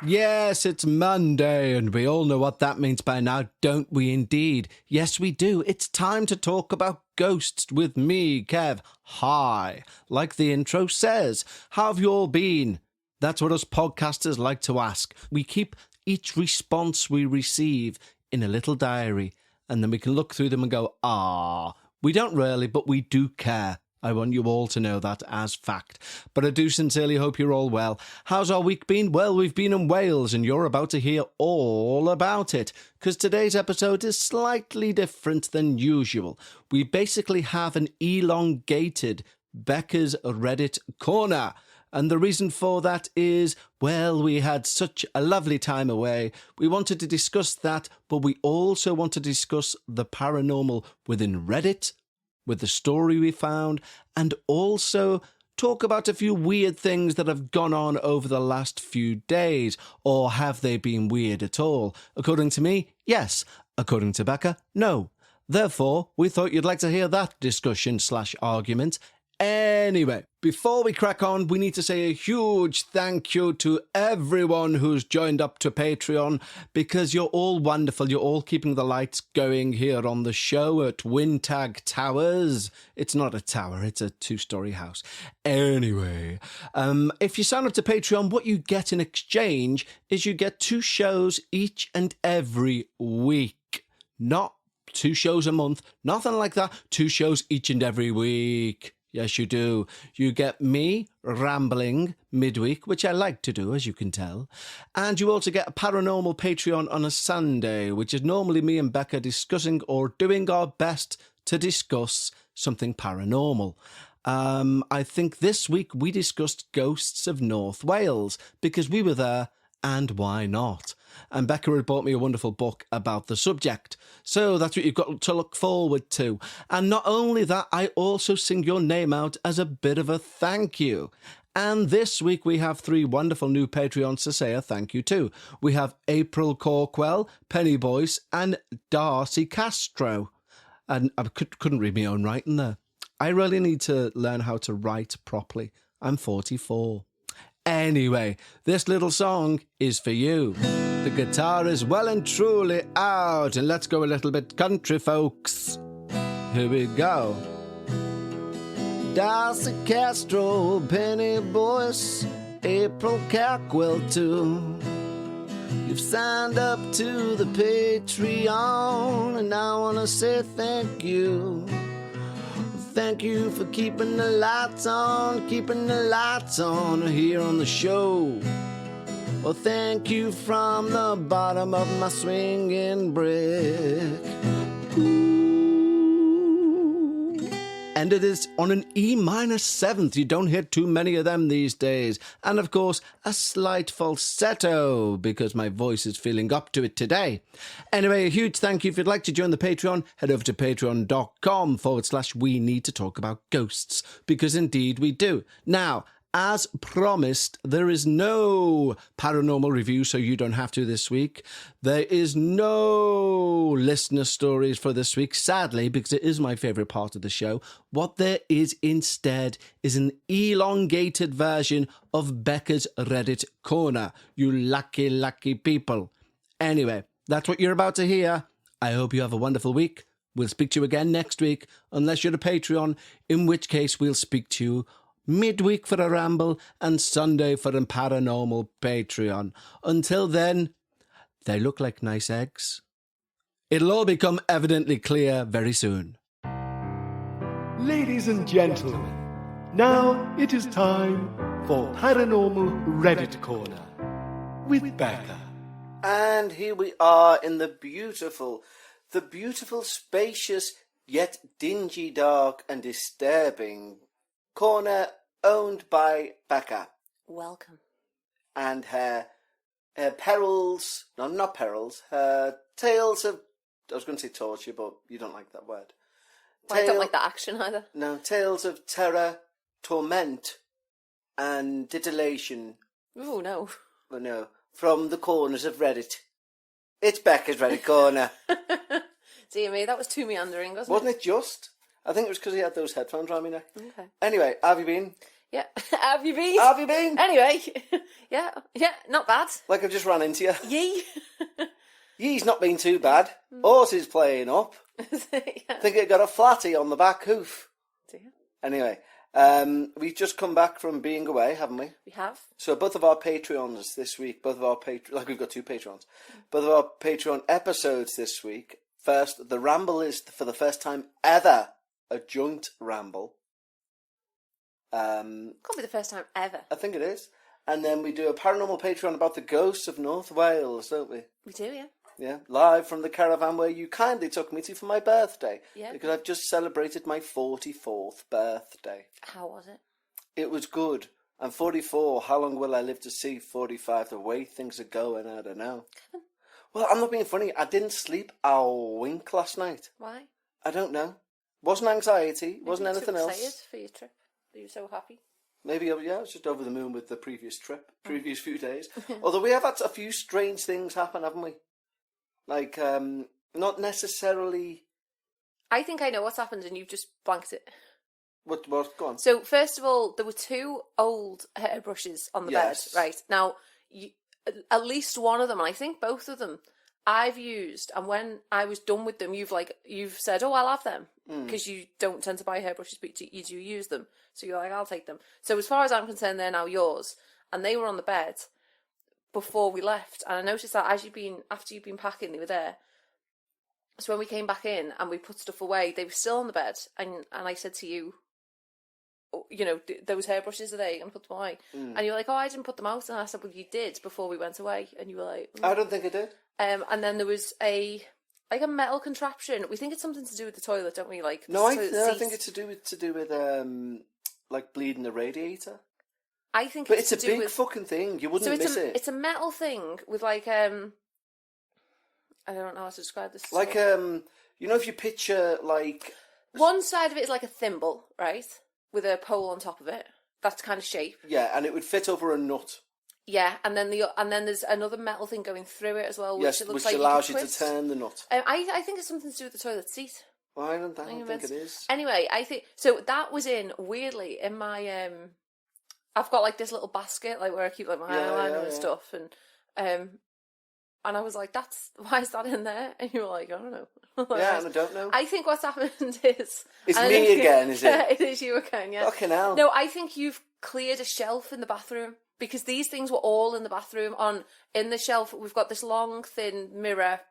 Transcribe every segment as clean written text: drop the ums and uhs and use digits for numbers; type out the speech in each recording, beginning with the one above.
Yes, it's Monday, and we all know what that means by now, don't we indeed? Yes, we do. It's time to talk about ghosts with me, Kev. Hi. Like the intro says, how have you all been? That's what us podcasters like to ask. We keep each response we receive in a little diary, and then we can look through them and go, we don't really, but we do care. I want you all to know that as fact. But I do sincerely hope you're all well. How's our week been? Well, we've been in Wales, and you're about to hear all about it, because today's episode is slightly different than usual. We basically have an elongated Bekah's Reddit corner. And the reason for that is, well, we had such a lovely time away. We wanted to discuss that, but we also want to discuss the paranormal within Reddit, with the story we found, and also talk about a few weird things that have gone on over the last few days. Or have they been weird at all? According to me, yes. According to Bekah, no. Therefore, we thought you'd like to hear that discussion/argument. Anyway, before we crack on, we need to say a huge thank you to everyone who's joined up to Patreon, because you're all wonderful. You're all keeping the lights going here on the show at Wintag Towers. It's not a tower, it's a 2-story house. Anyway, if you sign up to Patreon, what you get in exchange is you get 2 shows each and every week. Not 2 shows a month, nothing like that. 2 shows each and every week. Yes, you do. You get me rambling midweek, which I like to do, as you can tell. And you also get a paranormal Patreon on a Sunday, which is normally me and Bekah discussing or doing our best to discuss something paranormal. I think this week we discussed ghosts of North Wales, because we were there, and why not? And Bekah had bought me a wonderful book about the subject. So that's what you've got to look forward to. And not only that, I also sing your name out as a bit of a thank you. And this week we have 3 wonderful new Patreons to say a thank you to. We have April Corkwell, Penny Boyce, and Darcy Castro. And I couldn't read my own writing there. I really need to learn how to write properly. I'm 44. Anyway, this little song is for you. The guitar is well and truly out, and let's go a little bit country, folks. Here we go. Darcy Castro, Penny Boyce, April Cackwell too. You've signed up to the Patreon, and I want to say thank you. Thank you for keeping the lights on here on the show. Well, thank you from the bottom of my swinging brick. Ooh. And it is on an E-7th. You don't hear too many of them these days. And of course, a slight falsetto, because my voice is feeling up to it today. Anyway, a huge thank you. If you'd like to join the Patreon, head over to patreon.com/we need to talk about ghosts, because indeed we do. Now, as promised, there is no paranormal review, so you don't have to this week. There is no listener stories for this week, sadly, because it is my favourite part of the show. What there is instead is an elongated version of Bekah's Reddit Corner. You lucky, lucky people. Anyway, that's what you're about to hear. I hope you have a wonderful week. We'll speak to you again next week, unless you're a Patreon, in which case we'll speak to you midweek for a ramble and Sunday for a paranormal Patreon. Until then, they look like nice eggs. It'll all become evidently clear very soon. Ladies and gentlemen, now it is time for Paranormal Reddit Corner with Bekah. And here we are in the beautiful, spacious, yet dingy, dark and disturbing corner owned by Bekah. Welcome. And her perils, no, not perils, her tales of, I was going to say torture, but you don't like that word. I don't like that action either. No, tales of terror, torment, and titillation. Ooh, no. Oh, no, from the corners of Reddit. It's Bekah's Reddit Corner. Dear me, that was too meandering, wasn't it? Wasn't it just? I think it was because he had those headphones around my neck. Okay. Anyway, how have you been? Yeah. Have you been? How have you been? Anyway. Yeah, not bad. Like I've just ran into you. Yee. Ye's not been too bad. Horse is playing up. Yeah. I think it got a flatty on the back hoof. Dear. Anyway, we've just come back from being away, haven't we? We have. So both of our Patreons this week, we've got 2 Patrons. Both of our Patreon episodes this week. First, the ramble is for the first time ever a joint ramble. Can't be the first time ever. I think it is. And then we do a paranormal Patreon about the ghosts of North Wales, don't we? We do, yeah. Yeah, live from the caravan where you kindly took me to for my birthday. Yeah. Because I've just celebrated my 44th birthday. How was it? It was good. I'm 44. How long will I live to see 45? The way things are going, I don't know. Well, I'm not being funny. I didn't sleep a wink last night. Why? I don't know. Wasn't anxiety. Wasn't Maybe anything too else. excited for your trip. You were so happy. Maybe, I was just over the moon with the previous few days. Although we have had a few strange things happen, haven't we? Like, not necessarily... I think I know what's happened and you've just blanked it. What, go on. So, first of all, there were 2 old hairbrushes on the bed, right? Now, at least one of them, and I think both of them, I've used, and when I was done with them, you've said, oh, I'll have them, because you don't tend to buy hairbrushes, but you do use them. So you're like, I'll take them. So as far as I'm concerned, they're now yours. And they were on the bed before we left. And I noticed that after you've been packing, they were there. So when we came back in and we put stuff away, they were still on the bed. And I said to you, you know, those hairbrushes, are they going to put them away? And you were like, oh, I didn't put them out. And I said, well, you did before we went away. And you were like... I don't think I did. And then there was a metal contraption. We think it's something to do with the toilet, don't we? Like I think it's to do with like bleeding the radiator. I think, but it's a big fucking thing. You wouldn't miss it. It's a metal thing with like I don't know how to describe this. Like you know, if you picture like one side of it is like a thimble, right, with a pole on top of it. That kind of shape. Yeah, and it would fit over a nut. Yeah, and then there's another metal thing going through it as well, which yes, it looks which like allows you to turn the nut. I think it's something to do with the toilet seat. Well, I don't think it is. Anyway, I think so. That was weirdly in my I've got like this little basket like where I keep like my eyeliner and stuff, and I was like, why is that in there? And you were like, I don't know. Yeah, and I don't know. I think what's happened is it's me again, is it? It is you again. Yeah. Fucking hell. No, I think you've cleared a shelf in the bathroom. Because these things were all in the bathroom. In the shelf, we've got this long, thin mirror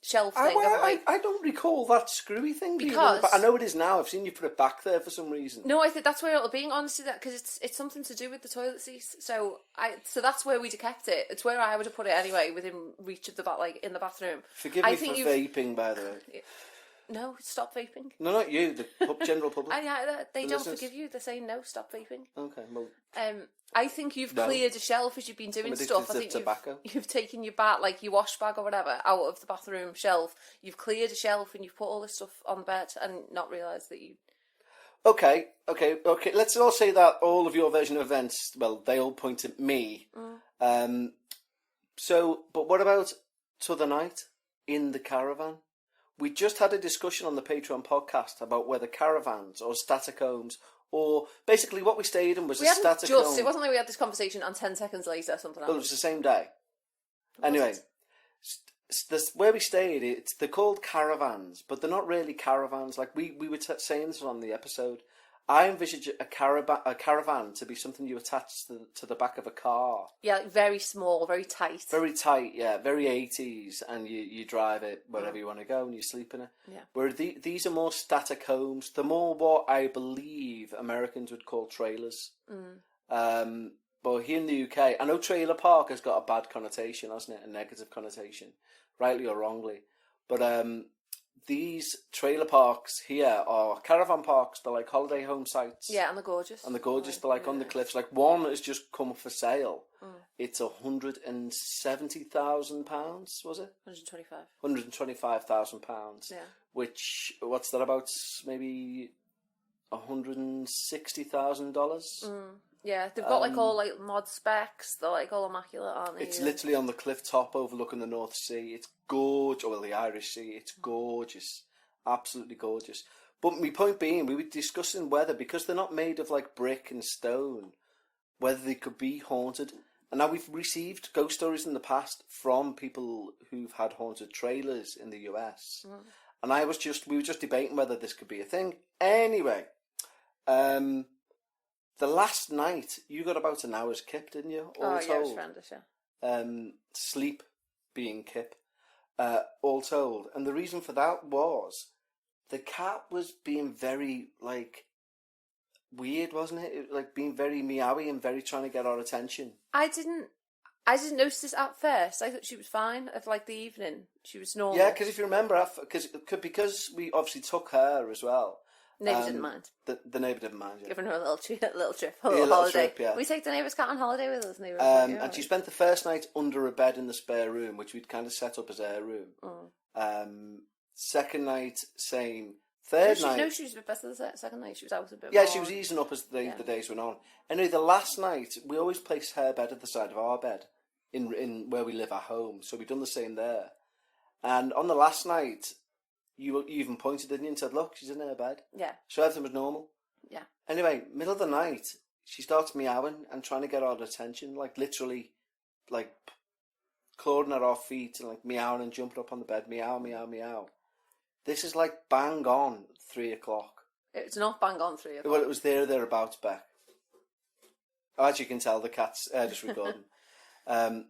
shelf thing. I don't recall that screwy thing. Because but I know it is now. I've seen you put it back there for some reason. No, I think that's where it'll be. Honestly, that because it's something to do with the toilet seat. So that's where we'd have kept it. It's where I would have put it anyway, within reach of the in the bathroom. Forgive me for vaping, by the way. No, stop vaping. No, not you. The general public. They don't forgive you. They're saying no, stop vaping. Okay, well. I think you've cleared a shelf as you've been doing stuff. I think you've taken your your wash bag or whatever out of the bathroom shelf. You've cleared a shelf and you've put all this stuff on the bed and not realised that you... Okay. Let's all say that all of your version of events, well, they all point at me. But what about t'other night in the caravan? We just had a discussion on the Patreon podcast about whether caravans or static homes, or basically what we stayed in was a static home. It wasn't like we had this conversation and 10 seconds later something happened. Well, it was the same day. Anyway, where we stayed, they're called caravans, but they're not really caravans. Like we were saying this on the episode. I envisage a caravan to be something you attach to the back of a car. Yeah, like very small, very tight. Very tight, yeah, very 80s, and you drive it wherever you want to go and you sleep in it. Yeah. Where these are more static homes. They're more what I believe Americans would call trailers. But here in the UK, I know trailer park has got a bad connotation, hasn't it? A negative connotation, rightly or wrongly. But these trailer parks here are caravan parks. They're like holiday home sites. Yeah, and they're gorgeous. They're like on the cliffs. Like one has just come for sale. It's £170,000, was it? 125. £125,000. Yeah. Which, what's that about? Maybe $160,000. Yeah, they've got like all like mod specs. They're like all immaculate, aren't they? It's literally on the cliff top overlooking the North Sea. It's gorgeous. Well, the Irish Sea. It's gorgeous. Absolutely gorgeous. But my point being, we were discussing whether, because they're not made of like brick and stone, whether they could be haunted. And now we've received ghost stories in the past from people who've had haunted trailers in the US. Mm. And we were just debating whether this could be a thing. Anyway, the last night you got about an hour's kip, didn't you? All told. Yeah, it was horrendous, yeah. Sleep being kip, all told. And the reason for that was the cat was being very, like, weird, wasn't it? Like, being very meowy and very trying to get our attention. I didn't notice this at first. I thought she was fine at, like, the evening. She was normal. Yeah, because if you remember, because we obviously took her as well. Neighbour didn't mind. The neighbour didn't mind, yeah. Giving her a little trip, holiday. Trip, yeah. We take the neighbour's cat on holiday with us. And she spent the first night under a bed in the spare room, which we'd kind of set up as her room. Mm. Second night, same. Third night... No, she was a bit better the second night. She was out a bit more. Yeah, she was easing up as the days went on. Anyway, the last night, we always place her bed at the side of our bed in where we live at home. So we've done the same there. And on the last night... You even pointed, didn't you, and said, look, she's in her bed. Yeah. So everything was normal. Yeah. Anyway, middle of the night, she starts meowing and trying to get our attention, like literally, like clawing at our feet and like meowing and jumping up on the bed, meow, meow, meow. This is like bang on 3 o'clock. It's not bang on 3 o'clock. Well, it was thereabouts, Beck. As you can tell, the cat's just recording. And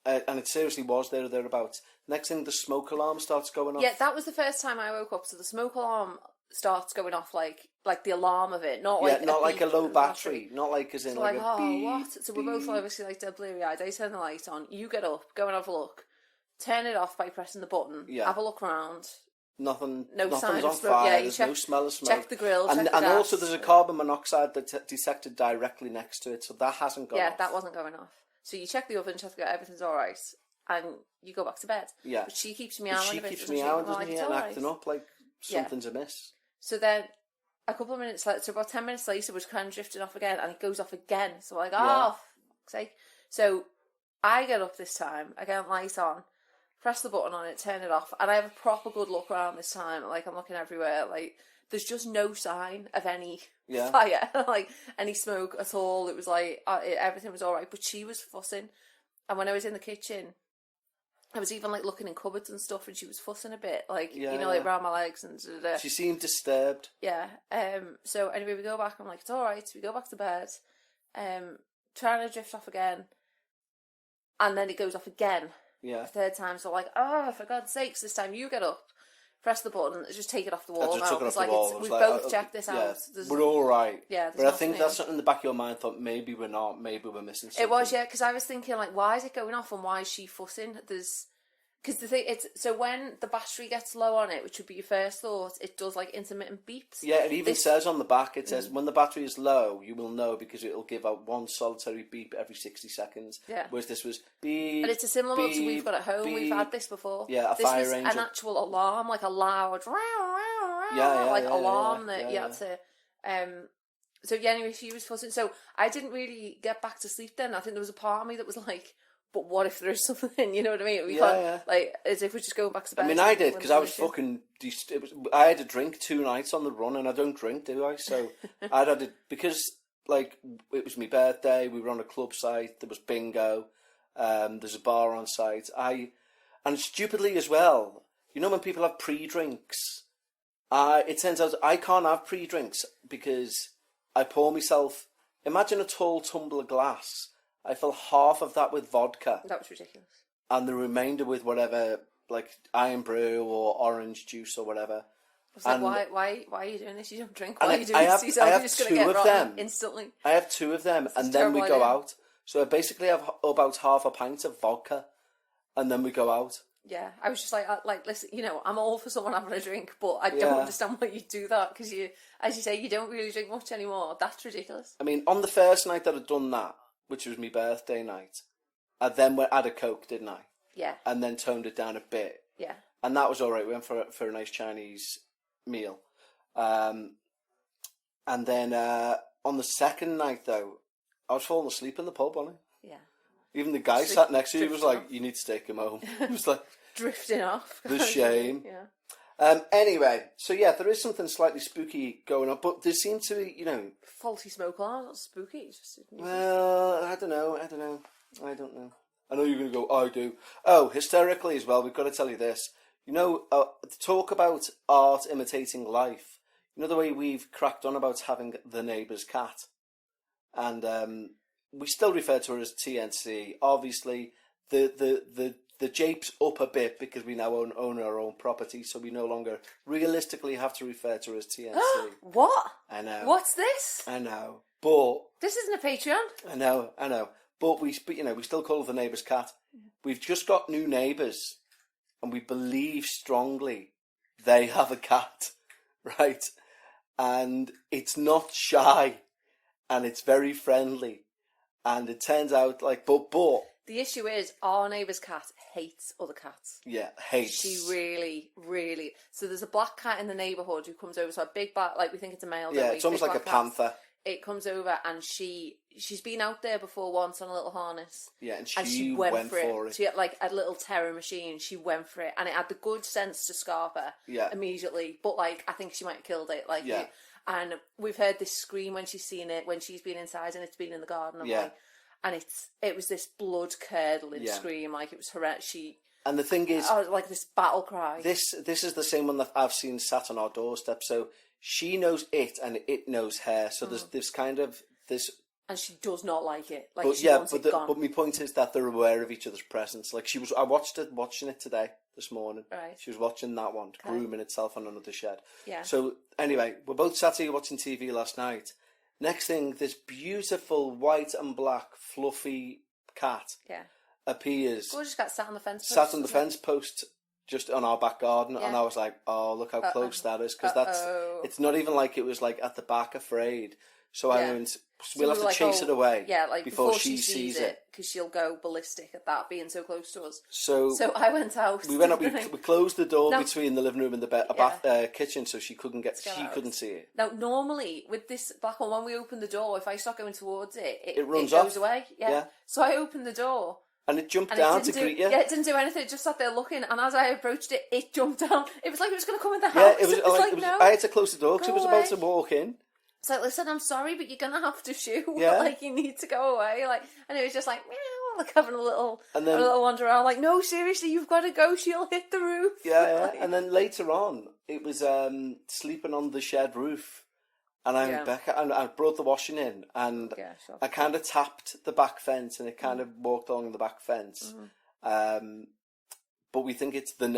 it seriously was thereabouts. Next thing, the smoke alarm starts going off. Yeah, that was the first time I woke up. So the smoke alarm starts going off like the alarm of it, not like a low battery, not like as in so like a beep, what? So we're both obviously like dead bleary eyed. I turn the light on. You get up, go and have a look. Turn it off by pressing the button. Yeah. Have a look around. Nothing's sign on of smoke. fire. Yeah, there's check, no smell of smoke. Check the grill. And gas. Also there's a carbon monoxide that's detected directly next to it, so that hasn't gone off. Yeah, that wasn't going off. So you check the oven, check that everything's all right. And you go back to bed. Yeah. But she keeps meowing. She keeps meowing, doesn't she, and acting up like something's amiss. So then, a couple of minutes later, so about 10 minutes later, we're kind of drifting off again, and it goes off again. So we're like, for fuck's sake. So I get up this time, I get light on, press the button on it, turn it off, and I have a proper good look around this time. Like, I'm looking everywhere. Like, there's just no sign of any fire, like any smoke at all. It was like, everything was all right, but she was fussing. And when I was in the kitchen, I was even like looking in cupboards and stuff, and she was fussing a bit, like like around my legs and. She seemed disturbed. Yeah. So anyway, we go back. I'm like, it's all right. We go back to bed. Trying to drift off again, and then it goes off again. Yeah. The third time, so I'm like, for God's sakes, this time you get up, press the button, just take it off the wall now. Because we've both checked this out. We're all right. Yeah. But I think that's something in the back of your mind. Thought maybe we're not. Maybe we're missing something. It was, yeah, because I was thinking like, why is it going off and why is she fussing? Because the thing, so when the battery gets low on it, which would be your first thought, it does like intermittent beeps. Yeah, it even says on the back, it says when the battery is low, you will know because it'll give out one solitary beep every 60 seconds. Yeah. Whereas this was beep. And it's a similar one to we've got at home. Beep. We've had this before. Yeah, this fire was angel. An actual alarm, like a loud alarm that you had to. So yeah, anyway, she was fussing. So I didn't really get back to sleep then. I think there was a part of me that was like, but what if there is something? You know what I mean? We can't, like, as if we're just going back to bed. I mean, I did, because I was fucking... I had a drink 2 nights on the run, and I don't drink, do I? So I'd had it... Because, like, it was my birthday, we were on a club site, there was bingo, there's a bar on site. And stupidly as well, you know when people have pre-drinks? It turns out I can't have pre-drinks, because I pour myself... Imagine a tall tumbler glass... I fill half of that with vodka. That was ridiculous. And the remainder with whatever, like iron brew or orange juice or whatever. I was like, why are you doing this? You don't drink. Why are you doing this to yourself? You're just going to get rotten instantly. I have 2 of them, and then we go out. So I basically have about half a pint of vodka, and then we go out. Yeah, I was just like, listen, you know, I'm all for someone having a drink, but I don't understand why you do that, because you, as you say, you don't really drink much anymore. That's ridiculous. I mean, on the first night that I'd done that, which was my birthday night, I then had a Coke, didn't I? Yeah. And then toned it down a bit. Yeah. And that was all right. We went for a nice Chinese meal. And then on the second night, though, I was falling asleep in the pub, wasn't I? Yeah. Even the guy sat next to you was like, you need to take him home. It was like... Drifting off. The shame. Yeah. Anyway, so yeah, there is something slightly spooky going on, but there seems to be, Faulty smoke alarm, not spooky. Just... Well, I don't know. I know you're going to go, I do. Oh, hysterically as well, we've got to tell you this. Talk about art imitating life. You know the way we've cracked on about having the neighbour's cat? And we still refer to her as TNC. Obviously, the jape's up a bit because we now own our own property, so we no longer realistically have to refer to her as TNC. What? I know. What's this? I know. But... This isn't a Patreon. I know. But we still call her the neighbour's cat. We've just got new neighbours, and we believe strongly they have a cat, right? And it's not shy, and it's very friendly, and it turns out but the issue is our neighbour's cat hates other cats. Yeah, hates. She really, really. So there's a black cat in the neighbourhood who comes over. So a big black, we think it's a male. Yeah, it's almost like a panther. It comes over and she's been out there before once on a little harness. Yeah, and she went for it. She had a little terror machine. She went for it, and it had the good sense to scarf her immediately. But I think she might have killed it. And we've heard this scream when she's seen it, when she's been inside and it's been in the garden. And it was this blood curdling scream, it was horrendous. And the thing is, this battle cry. This is the same one that I've seen sat on our doorstep. So she knows it, and it knows her. So there's this kind of this. And she does not like it. But my point is that they're aware of each other's presence. I watching it today, this morning. Right. She was watching that one, grooming itself on another shed. Yeah. So anyway, we're both sat here watching TV last night. Next thing, this beautiful white and black fluffy cat appears. Gorgeous cat sat on the fence post. Sat on the fence post just on our back garden, and I was like, oh, look how close that is, because it's not even like it was at the back afraid. So I went, we'll have to chase it away before she sees it. Because she'll go ballistic at that being so close to us. So I went out. We went out. We closed the door between the living room and the kitchen, so she couldn't couldn't see it. Now, normally with this black one, when we open the door, if I start going towards it, it runs goes away. Yeah. So I opened the door. And it jumped down to greet you. Yeah, it didn't do anything. It just sat there looking. And as I approached it, it jumped down. It was like it was going to come in the house. Yeah, it was no. I had to close the door because it was about to walk in. So listen, I'm sorry, but you're gonna have to shoo. Yeah. You need to go away. And it was just meow, having a little wander around. No, seriously, you've got to go. She'll hit the roof. Yeah. And then later on, it was sleeping on the shed roof, and Bekah, and I brought the washing in, and I kind of tapped the back fence, and it kind of walked along the back fence. Mm-hmm. But we think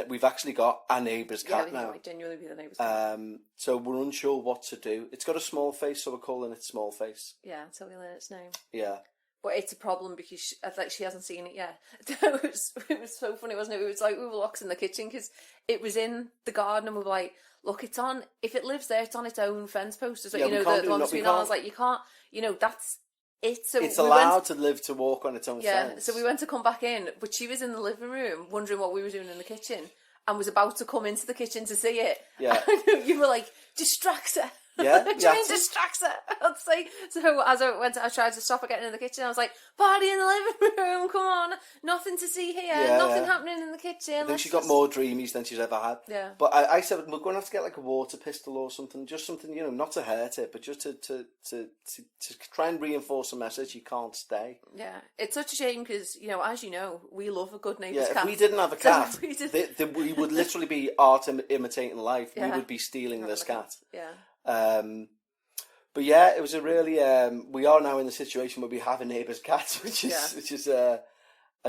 we've actually got a neighbour's cat now. Yeah, it genuinely be the neighbour's cat. So we're unsure what to do. It's got a small face, so we're calling it Small Face. Yeah, until we learn its name. Yeah. But it's a problem because she hasn't seen it yet. It was so funny, wasn't it? It was we were locked in the kitchen because it was in the garden, and we were like, look, it's on. If it lives there, it's on its own fence post. The one between ours. You can't. That's. It's allowed to live to walk on its own fence. So we went to come back in, but she was in the living room wondering what we were doing in the kitchen and was about to come into the kitchen to see it. Yeah. And you were like, distract her. Yeah. Try and distract her. So as I tried to stop her getting in the kitchen, I was like, party in the living room, come on. Nothing to see here. Nothing happening in the kitchen. I think she got more dreamies than she's ever had. Yeah. But I said, we're going to have to get a water pistol or something. Just something, not to hurt it, but just to try and reinforce a message you can't stay. Yeah. It's such a shame because, as you know, we love a good neighbour's cat. If we didn't have a cat, we would literally be art imitating life. Yeah. We would be stealing this cat. Yeah. But yeah, it was a really. We are now in the situation where we have a neighbour's cat, which is a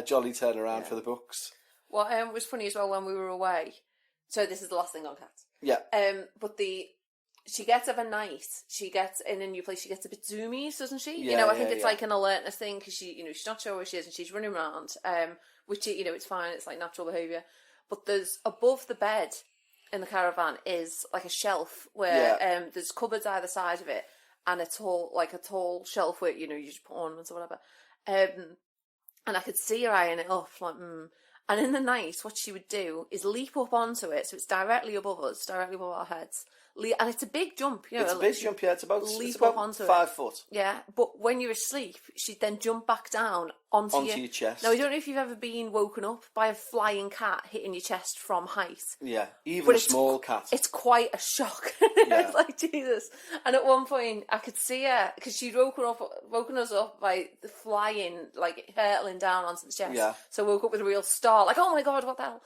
jolly turnaround for the books. Well, it was funny as well when we were away. So this is the last thing on cats. Yeah. But she gets of a night. She gets in a new place. She gets a bit zoomies, doesn't she? Yeah, I think it's like an alertness thing because she's not sure where she is and she's running around. Which it's fine. It's like natural behaviour. But there's above the bed in the caravan is like a shelf where there's cupboards either side of it and a tall shelf where you just put ornaments or whatever, and I could see her eyeing it up and in the night what she would do is leap up onto it, so it's directly above us, directly above our heads, and it's a big jump. You know, It's a big jump, yeah. It's about onto 5 foot. Yeah, but when you're asleep, she'd then jump back down onto your chest. Now, I don't know if you've ever been woken up by a flying cat hitting your chest from height. Yeah, even a small cat. It's quite a shock. Yeah. It's like, Jesus. And at one point, I could see her, because she'd woken us up by the flying, like, hurtling down onto the chest. Yeah. So I woke up with a real start, like, oh my God, what the hell?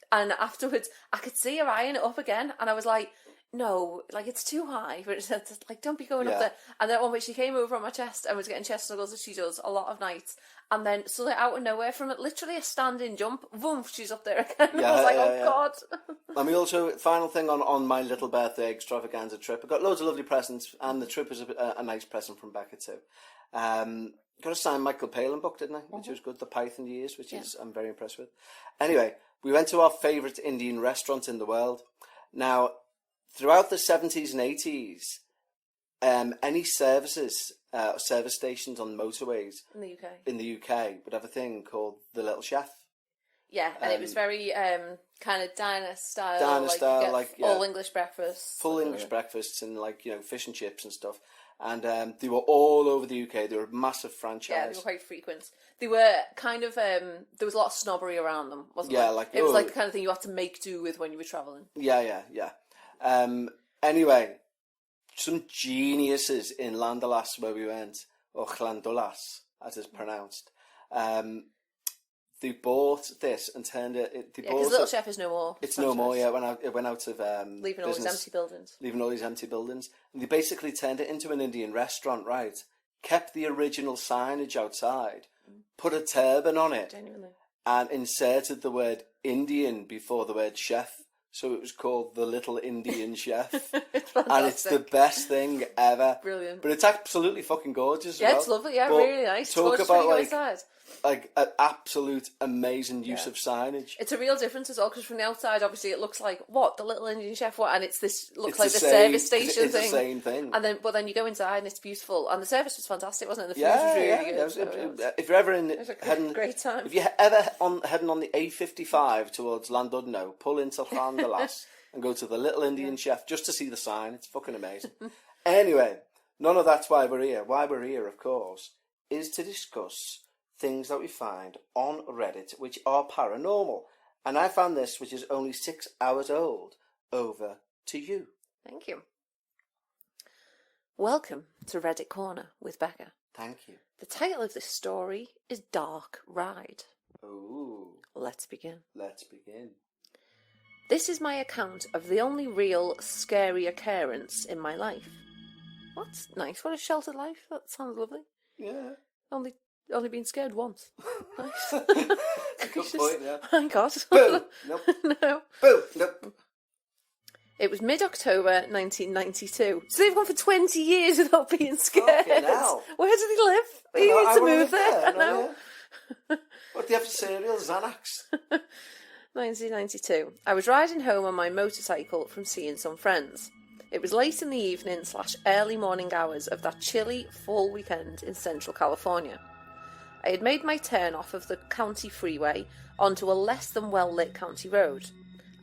And afterwards, I could see her eyeing it up again, and I was like, no, like, it's too high. But it's like, don't be going up there. And then one point she came over on my chest and was getting chest snuggles, as she does a lot of nights. And then suddenly out of nowhere, from literally a standing jump, boom, she's up there again. Yeah, I was like, God. And we also, final thing on my little birthday extravaganza trip, I got loads of lovely presents, and the trip was a nice I'm from Bekah too. Got a signed Michael Palin book, didn't I? Which was good, The Python Years, which is I'm very impressed with. Anyway, we went to our favourite Indian restaurant in the world. Now, throughout the 70s and 80s, any service stations on motorways in the UK would have a thing called the Little Chef. Yeah, and it was very kind of diner style. All English breakfasts. Full English breakfasts and fish and chips and stuff. And they were all over the UK. They were a massive franchise. Yeah, they were quite frequent. They were kind of, there was a lot of snobbery around them, wasn't there? Yeah, it was like the kind of thing you had to make do with when you were travelling. Yeah. Anyway, some geniuses in Llandalas where we went, or Llandalas, as it's pronounced, they bought this and turned it. Because Little Chef is no more. It's no more. Yeah, it went out of leaving all these empty buildings. Leaving all these empty buildings, and they basically turned it into an Indian restaurant. Right, kept the original signage outside, put a turban on it, genuinely, and inserted the word Indian before the word chef. So it was called the Little Indian Chef. And it's the best thing ever. Brilliant. But it's absolutely fucking gorgeous. Yeah, it's lovely. Yeah, really nice. Talk about an absolute amazing use of signage. It's a real difference as well, because from the outside, obviously, it looks like the Little Indian Chef, and it's this looks like the service station it's thing. It's the same thing. But then you go inside and it's beautiful, and the service was fantastic, wasn't it? The food was really good. If you're ever great time. If you're ever heading on the A55 towards Llandudno, pull into Llandalas and go to the Little Indian Chef just to see the sign. It's fucking amazing. Anyway, none of that's why we're here. Why we're here, of course, is to discuss things that we find on Reddit which are paranormal. And I found this, which is only 6 hours old. Over to you. Thank you. Welcome to Reddit Corner with Bekah. Thank you. The title of this story is Dark Ride. Ooh. Let's begin. This is my account of the only real scary occurrence in my life. That's nice. What a sheltered life. That sounds lovely. Yeah. Only been scared once. Nice. Good point, yeah. My God. Boom. Nope. No. Boom. Nope. It was mid-October 1992. So they've gone for 20 years without being scared. Fucking hell. Where do they live? You need to move there. No. What do you have for cereal? Xanax? 1992. I was riding home on my motorcycle from seeing some friends. It was late in the evening / early morning hours of that chilly fall weekend in Central California. I had made my turn off of the county freeway onto a less than well-lit county road.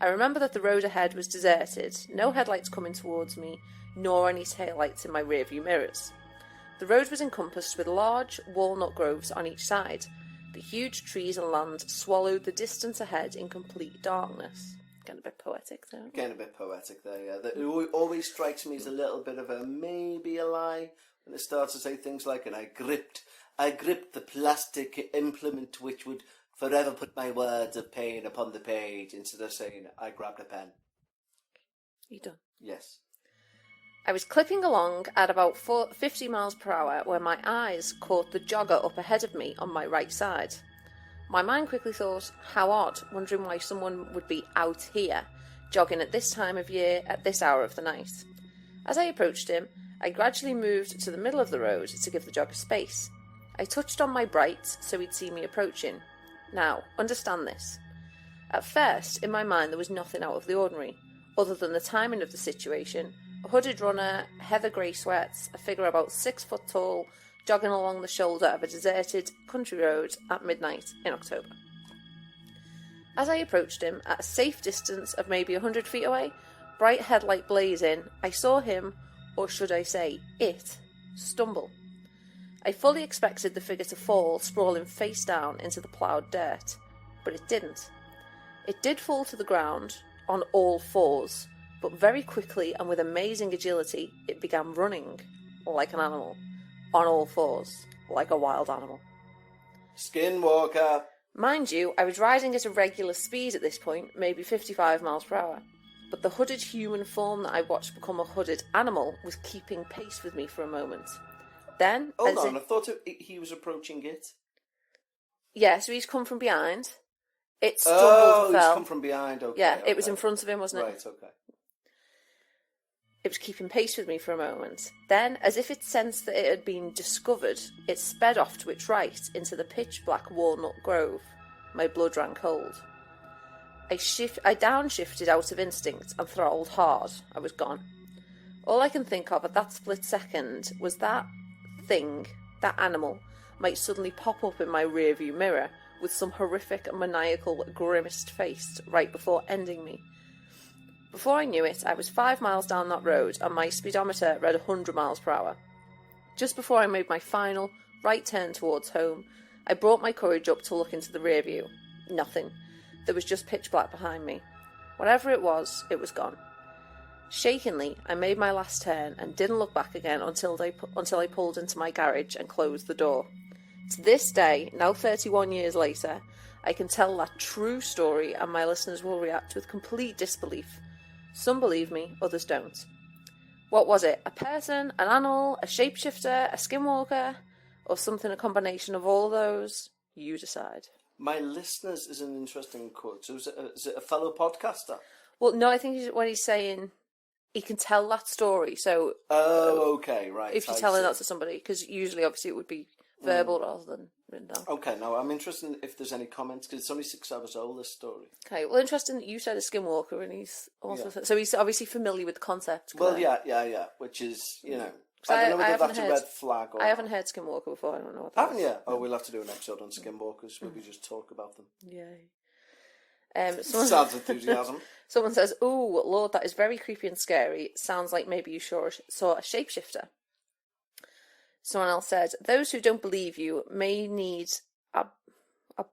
I remember that the road ahead was deserted, no headlights coming towards me, nor any taillights in my rearview mirrors. The road was encompassed with large walnut groves on each side. The huge trees and land swallowed the distance ahead in complete darkness. Getting a bit poetic there. Yeah. It always strikes me as a little bit of a maybe a lie when it starts to say things like, and I gripped the plastic implement which would forever put my words of pain upon the page, instead of saying, I grabbed a pen. You done? Yes. I was clipping along at about 50 miles per hour when my eyes caught the jogger up ahead of me on my right side. My mind quickly thought, how odd, wondering why someone would be out here, jogging at this time of year, at this hour of the night. As I approached him, I gradually moved to the middle of the road to give the jogger space. I touched on my bright so he'd see me approaching. Now, understand this. At first, in my mind, there was nothing out of the ordinary, other than the timing of the situation. A hooded runner, heather grey sweats, a figure about 6 foot tall, jogging along the shoulder of a deserted country road at midnight in October. As I approached him, at a safe distance of maybe 100 feet away, bright headlight blazing, I saw him, or should I say it, stumble. I fully expected the figure to fall, sprawling face down into the ploughed dirt, but it didn't. It did fall to the ground, on all fours, but very quickly and with amazing agility, it began running, like an animal, on all fours, like a wild animal. Skinwalker. Mind you, I was riding at a regular speed at this point, maybe 55 miles per hour, but the hooded human form that I watched become a hooded animal was keeping pace with me for a moment. Then, Hold on, I thought he was approaching it. Yeah, so he's come from behind. It stumbled and fell. He's come from behind, okay. Yeah, okay. It was in front of him, wasn't it? Right, okay. It was keeping pace with me for a moment. Then, as if it sensed that it had been discovered, it sped off to its right into the pitch-black walnut grove. My blood ran cold. I downshifted out of instinct and throttled hard. I was gone. All I can think of at that split second was that thing, that animal, might suddenly pop up in my rearview mirror with some horrific and maniacal grimaced face right before ending me. Before I knew it, I was 5 miles down that road and my speedometer read 100 miles per hour. Just before I made my final right turn towards home, I brought my courage up to look into the rearview. Nothing. There was just pitch black behind me. Whatever it was gone. Shakenly, I made my last turn and didn't look back again until I pulled into my garage and closed the door. To this day, now 31 years later, I can tell that true story and my listeners will react with complete disbelief. Some believe me, others don't. What was it? A person, an animal, a shapeshifter, a skinwalker, or something a combination of all those? You decide. My listeners is an interesting quote. So is it a fellow podcaster? Well, no, I think when he's saying he can tell that story. So, okay, right. If you're telling that to somebody, because usually, obviously, it would be verbal rather than written down. Okay, now I'm interested in if there's any comments because it's only 6 hours old. This story. Okay, well, interesting that you said a skinwalker, and he's also so he's obviously familiar with the concept. Well, yeah, which is I don't know whether that's a red flag or... I haven't heard skinwalker before. I don't know what that haven't you? Oh, we'll have to do an episode on skinwalkers where we just talk about them. Yeah. Sounds enthusiasm. Someone says, "Oh Lord, that is very creepy and scary. Sounds like maybe you saw a shapeshifter." Someone else said, "Those who don't believe you may need a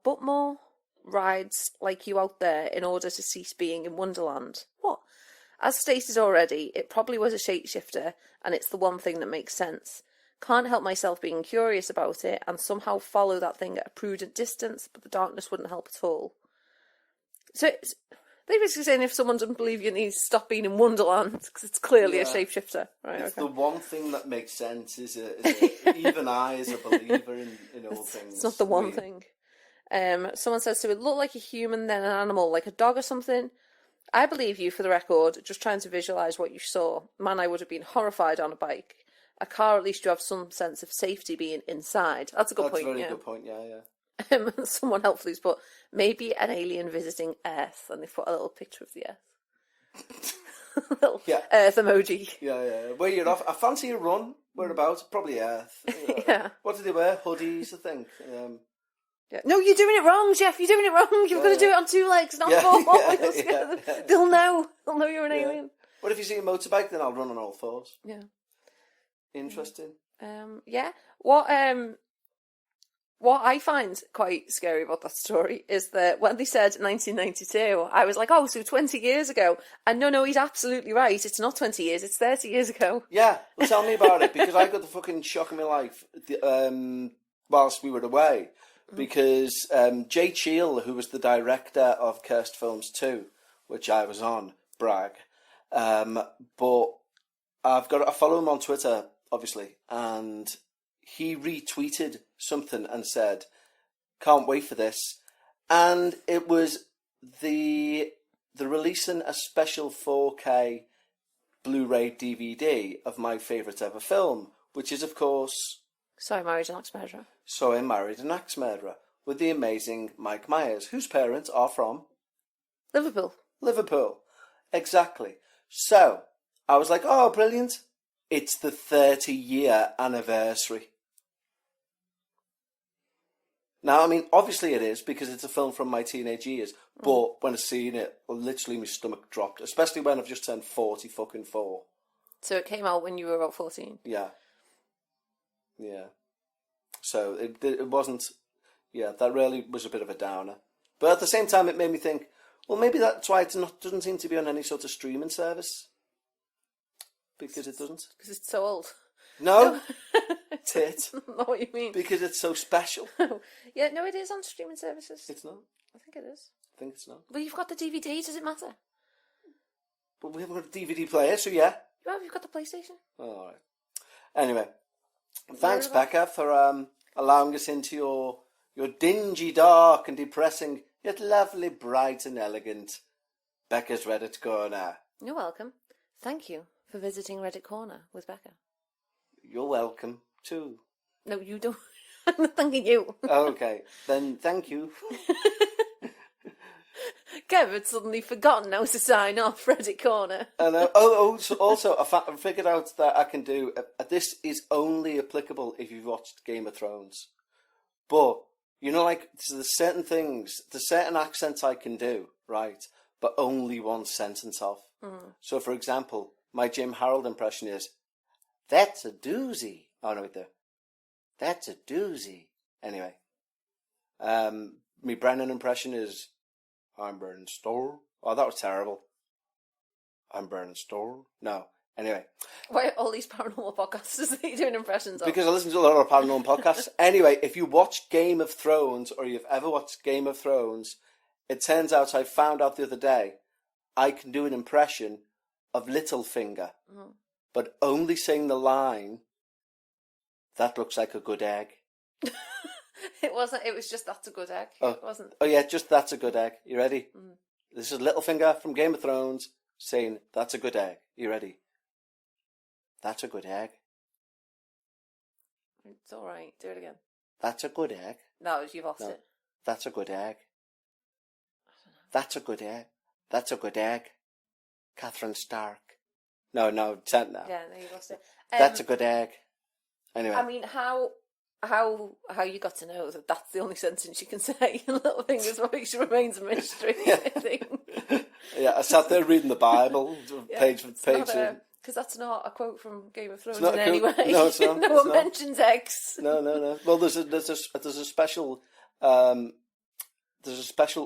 bit more rides like you out there in order to cease being in Wonderland." What? As stated already, it probably was a shapeshifter, and it's the one thing that makes sense. Can't help myself being curious about it, and somehow follow that thing at a prudent distance, but the darkness wouldn't help at all. So they're basically saying if someone doesn't believe you, it needs to stop being in Wonderland, because it's clearly a shapeshifter. Right, it's the one thing that makes sense, even I, as a believer in all things. It's not the one thing. Someone says, so it looked like a human, then an animal, like a dog or something. I believe you, for the record, just trying to visualise what you saw. Man, I would have been horrified on a bike. A car, at least you have some sense of safety being inside. That's a good point, That's a very good point, yeah. Someone helpfully's put, maybe an alien visiting Earth, and they've put a little picture of the Earth. Little Earth emoji. Yeah. Where you're off, I fancy a run. Whereabouts? Probably Earth. Yeah. What do they wear? Hoodies, I think. Yeah. No, you're doing it wrong, Jeff. You're doing it wrong. You've got to do it on 2 legs, not 4. They'll know. They'll know you're an alien. What if you see a motorbike? Then I'll run on all 4s. Yeah. Interesting. Yeah. What I find quite scary about that story is that when they said 1992, I was like, oh, so 20 years ago. And no, he's absolutely right. It's not 20 years, it's 30 years ago. Yeah, well, tell me about it, because I got the fucking shock of my life whilst we were away. Because Jay Cheel, who was the director of Cursed Films 2, which I was on, brag, but I follow him on Twitter, obviously, and he retweeted something and said, "Can't wait for this," and it was the releasing a special 4K Blu-ray DVD of my favourite ever film, which is, of course, So I Married an Axe Murderer. So I Married an Axe Murderer, with the amazing Mike Myers, whose parents are from Liverpool. Exactly. So I was like, oh, brilliant. It's the 30-year anniversary. Now, I mean, obviously it is because it's a film from my teenage years. But when I seen it, literally my stomach dropped. Especially when I've just turned 44. So it came out when you were about 14. Yeah. Yeah. So it wasn't. Yeah, that really was a bit of a downer. But at the same time, it made me think. Well, maybe that's why doesn't seem to be on any sort of streaming service. Because it doesn't. Because it's so old. No. Tit. Not what you mean. Because it's so special. Yeah, no, it is on streaming services. It's not. I think it is. I think it's not. Well, you've got the DVD. Does it matter? But we haven't got a DVD player, so yeah. You've got the PlayStation. Oh, all right. Anyway, thanks, Bekah, for allowing us into your dingy, dark, and depressing, yet lovely, bright, and elegant Bekah's Reddit Corner. You're welcome. Thank you for visiting Reddit Corner with Bekah. You're welcome too. No, you don't. I'm not thanking you. Okay, then thank you. Kev had suddenly forgotten how to sign off Reddit Corner. And also, I figured out that I can do. This is only applicable if you've watched Game of Thrones. But you know, like there's certain things, there's certain accents I can do, right? But only one sentence of. So, for example, my Jim Harold impression is, "That's a doozy." Oh no, wait there. That's a doozy. Anyway, my Brennan impression is, "I'm burning store." Oh, that was terrible. I'm burning store. No. Anyway. Why are all these paranormal podcasters that you're doing impressions of? Because I listen to a lot of paranormal podcasts. Anyway, if you watch Game of Thrones, or you've ever watched Game of Thrones, it turns out I found out the other day I can do an impression of Littlefinger, but only saying the line, "That looks like a good egg." It wasn't. It was just "that's a good egg." It wasn't. Oh yeah, just "that's a good egg." You ready? This is Littlefinger from Game of Thrones saying, "That's a good egg." You ready? That's a good egg. It's all right. Do it again. That's a good egg. No, you've lost it. That's a good egg. That's a good egg. That's a good egg. Catherine Stark. No, ten now. Yeah, no, you lost it. That's a good egg. Anyway. I mean, how you got to know that that's the only sentence you can say in Littlefinger's voice remains a mystery, I think. Yeah, I sat there reading the Bible, page for page. Because that's not a quote from Game of Thrones in any way. No, it's not. No one mentions eggs. No. Well, there's a special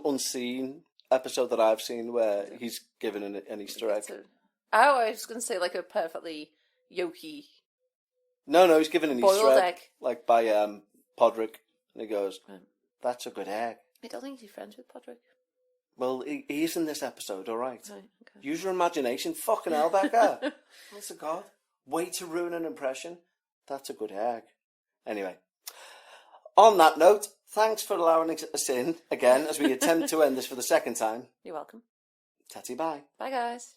unseen episode that I've seen where he's given an Easter egg. I was going to say like a perfectly yolky. No, he's given an Easter egg. Like by Podrick, and he goes, "That's a good egg." I don't think he's friends with Podrick. Well, he's in this episode, all right. Okay. Use your imagination. Fucking hell, Bekah. Honest to God. Way to ruin an impression. That's a good egg. Anyway, on that note, thanks for allowing us in again as we attempt to end this for the second time. You're welcome. Tatty bye. Bye, guys.